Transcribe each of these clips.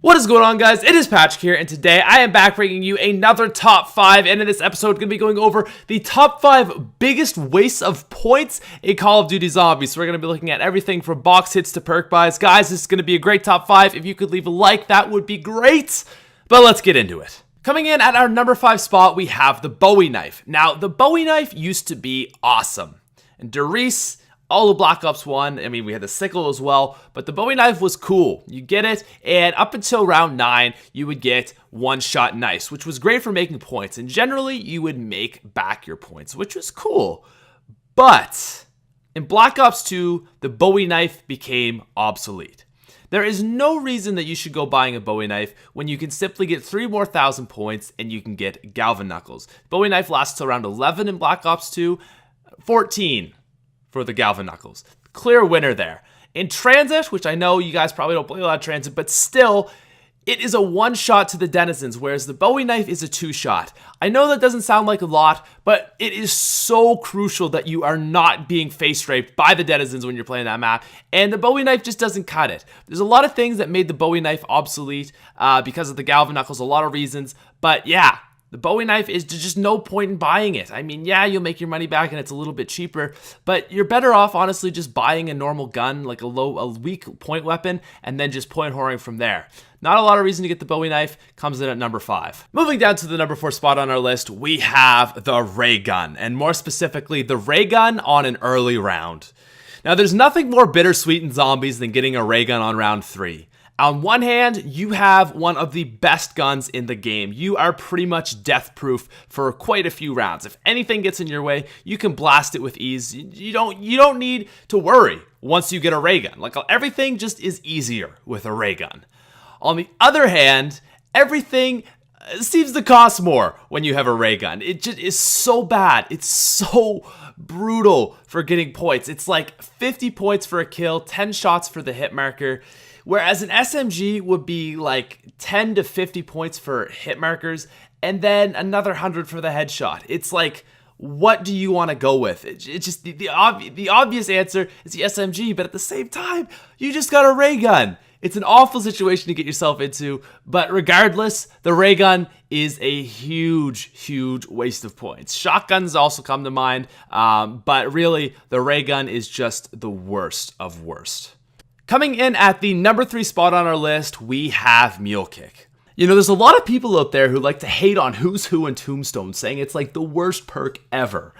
What is going on, guys? It is Patrick here, and today I am back bringing you another top 5, and in this episode, I'm going to be going over the top 5 biggest wastes of points in Call of Duty Zombies. So we're going to be looking at everything from box hits to perk buys. Guys, this is going to be a great top 5. If you could leave a like, that would be great, but let's get into it. Coming in at our number 5 spot, we have the Bowie knife. Now, the Bowie knife used to be awesome, and Der Riese, all the Black Ops 1, we had the sickle as well, but the Bowie knife was cool. You get it, and up until round 9, you would get one-shot knives, which was great for making points, and generally, you would make back your points, which was cool. But in Black Ops 2, the Bowie knife became obsolete. There is no reason that you should go buying a Bowie knife when you can simply get 3,000 more points and you can get Galvan Knuckles. Bowie knife lasts till round 11 in Black Ops 2, 14 for the Galvan Knuckles. Clear winner there. In Transit, which I know you guys probably don't play a lot of Transit, but still, it is a one-shot to the Denizens, whereas the Bowie knife is a two-shot. I know that doesn't sound like a lot, but it is so crucial that you are not being face-raped by the Denizens when you're playing that map, and the Bowie knife just doesn't cut it. There's a lot of things that made the Bowie knife obsolete because of the Galvan Knuckles, a lot of reasons, but yeah, the Bowie knife is just no point in buying it. Yeah, you'll make your money back and it's a little bit cheaper, but you're better off honestly just buying a normal gun, like a weak point weapon, and then just point whoring from there. Not a lot of reason to get the Bowie knife, comes in at number 5. Moving down to the number 4 spot on our list, we have the ray gun, and more specifically, the ray gun on an early round. Now, there's nothing more bittersweet in Zombies than getting a ray gun on round 3. On one hand, you have one of the best guns in the game. You are pretty much death-proof for quite a few rounds. If anything gets in your way, you can blast it with ease. You don't need to worry once you get a ray gun. Like, everything just is easier with a ray gun. On the other hand, everything seems to cost more when you have a ray gun. It just is so bad. It's so brutal for getting points. It's like 50 points for a kill, 10 shots for the hit marker. Whereas an SMG would be like 10 to 50 points for hit markers and then another 100 for the headshot. It's like, what do you want to go with? It's just the obvious answer is the SMG, but at the same time, you just got a ray gun. It's an awful situation to get yourself into, but regardless, the ray gun is a huge, huge waste of points. Shotguns also come to mind, but really, the ray gun is just the worst of worst. Coming in at the number 3 spot on our list, we have Mule Kick. There's a lot of people out there who like to hate on Who's Who and Tombstone, saying it's like the worst perk ever.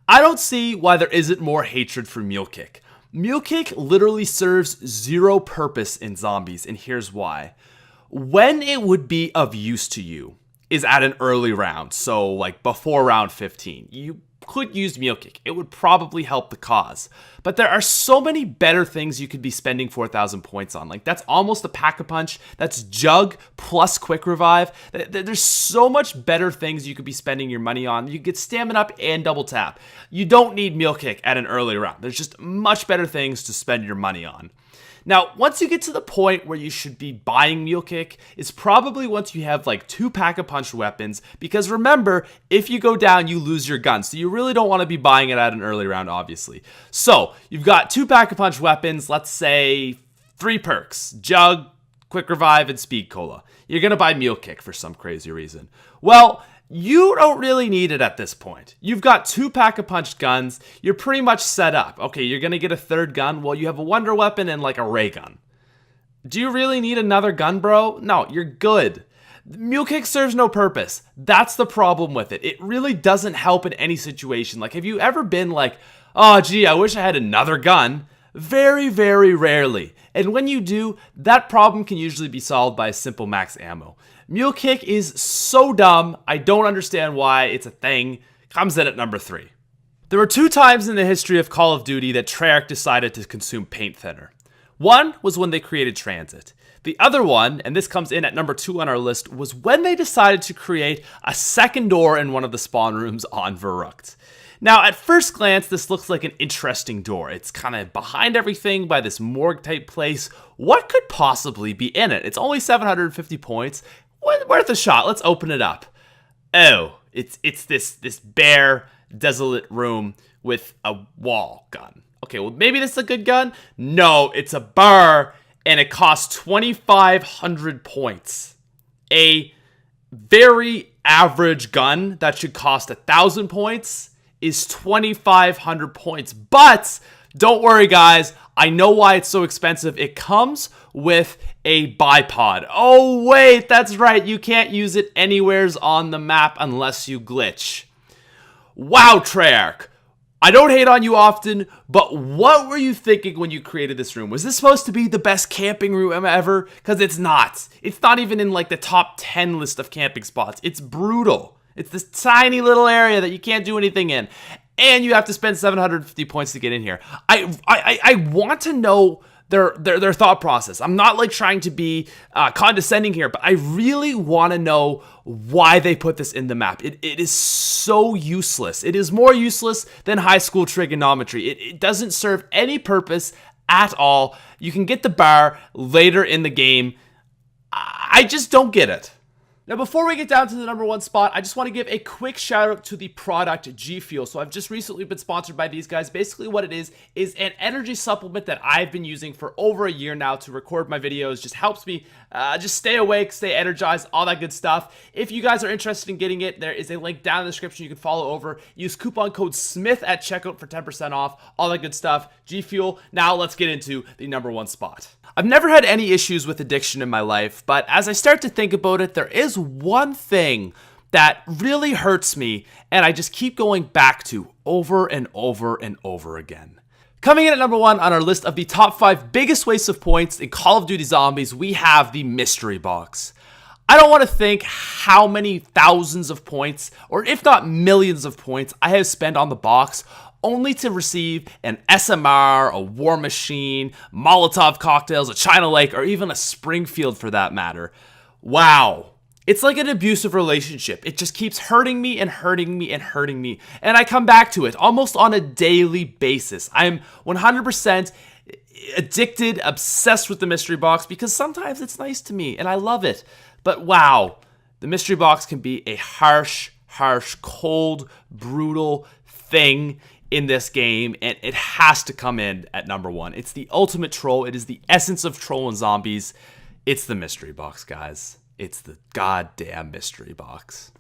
I don't see why there isn't more hatred for Mule Kick. Mule Kick literally serves zero purpose in Zombies, and here's why. When it would be of use to you is at an early round, so like before round 15. You could use Mule Kick. It would probably help the cause. But there are so many better things you could be spending 4,000 points on. Like, that's almost a Pack-a-Punch. That's Jug plus Quick Revive. There's so much better things you could be spending your money on. You get Stamina Up and Double Tap. You don't need Mule Kick at an early round. There's just much better things to spend your money on. Now, once you get to the point where you should be buying Mule Kick, it's probably once you have like 2 Pack-a-Punch weapons, because remember, if you go down, you lose your gun, so you really don't want to be buying it at an early round, obviously. So, you've got 2 Pack-a-Punch weapons, let's say 3 perks, Jug, Quick Revive, and Speed Cola. You're going to buy Mule Kick for some crazy reason. Well, you don't really need it at this point. You've got 2 Pack-a-Punch guns. You're pretty much set up. Okay, you're going to get a 3rd gun. Well, you have a Wonder Weapon and like a ray gun. Do you really need another gun, bro? No, you're good. Mule Kick serves no purpose. That's the problem with it. It really doesn't help in any situation. Like, have you ever been like, oh, gee, I wish I had another gun? Very, very rarely. And when you do, that problem can usually be solved by a simple max ammo. Mule Kick is so dumb, I don't understand why it's a thing. Comes in at number 3. There were 2 times in the history of Call of Duty that Treyarch decided to consume paint thinner. One was when they created Transit. The other one, and this comes in at number 2 on our list, was when they decided to create a second door in one of the spawn rooms on Verrückt. Now, at first glance, this looks like an interesting door. It's kind of behind everything by this morgue-type place. What could possibly be in it? It's only 750 points. Worth a shot. Let's open it up. Oh, it's this bare, desolate room with a wall gun. Okay, well, maybe this is a good gun. No, it's a bar and it costs 2,500 points. A very average gun that should cost 1,000 points is 2,500 points. But don't worry, guys. I know why it's so expensive. It comes with a bipod. Oh, wait, that's right. You can't use it anywheres on the map unless you glitch. Wow, Treyarch. I don't hate on you often, but what were you thinking when you created this room? Was this supposed to be the best camping room ever? Because it's not. It's not even in like the top 10 list of camping spots. It's brutal. It's this tiny little area that you can't do anything in. And you have to spend 750 points to get in here. I want to know their thought process. I'm not like trying to be condescending here, but I really want to know why they put this in the map. It is so useless. It is more useless than high school trigonometry. It doesn't serve any purpose at all. You can get the bar later in the game. I just don't get it. Now, before we get down to the number one spot, I just want to give a quick shout out to the product G Fuel. So I've just recently been sponsored by these guys. Basically what it is an energy supplement that I've been using for over a year now to record my videos. Just helps me just stay awake, stay energized, all that good stuff. If you guys are interested in getting it, there is a link down in the description you can follow over. Use coupon code SMITH at checkout for 10% off, all that good stuff. G Fuel. Now let's get into the number one spot. I've never had any issues with addiction in my life, but as I start to think about it, there is one thing that really hurts me and I just keep going back to over and over and over again. Coming in at number one on our list of the top 5 biggest wastes of points in Call of Duty Zombies, we have the mystery box. I don't want to think how many thousands of points, or if not millions of points, I have spent on the box only to receive an SMR, a War Machine, Molotov cocktails, a China Lake, or even a Springfield for that matter. Wow. It's like an abusive relationship. It just keeps hurting me and hurting me and hurting me. And I come back to it almost on a daily basis. I'm 100% addicted, obsessed with the mystery box because sometimes it's nice to me and I love it. But wow, the mystery box can be a harsh, cold, brutal thing in this game, and it has to come in at number one. It's the ultimate troll. It is the essence of trolling zombies. It's the mystery box, guys. It's the goddamn mystery box.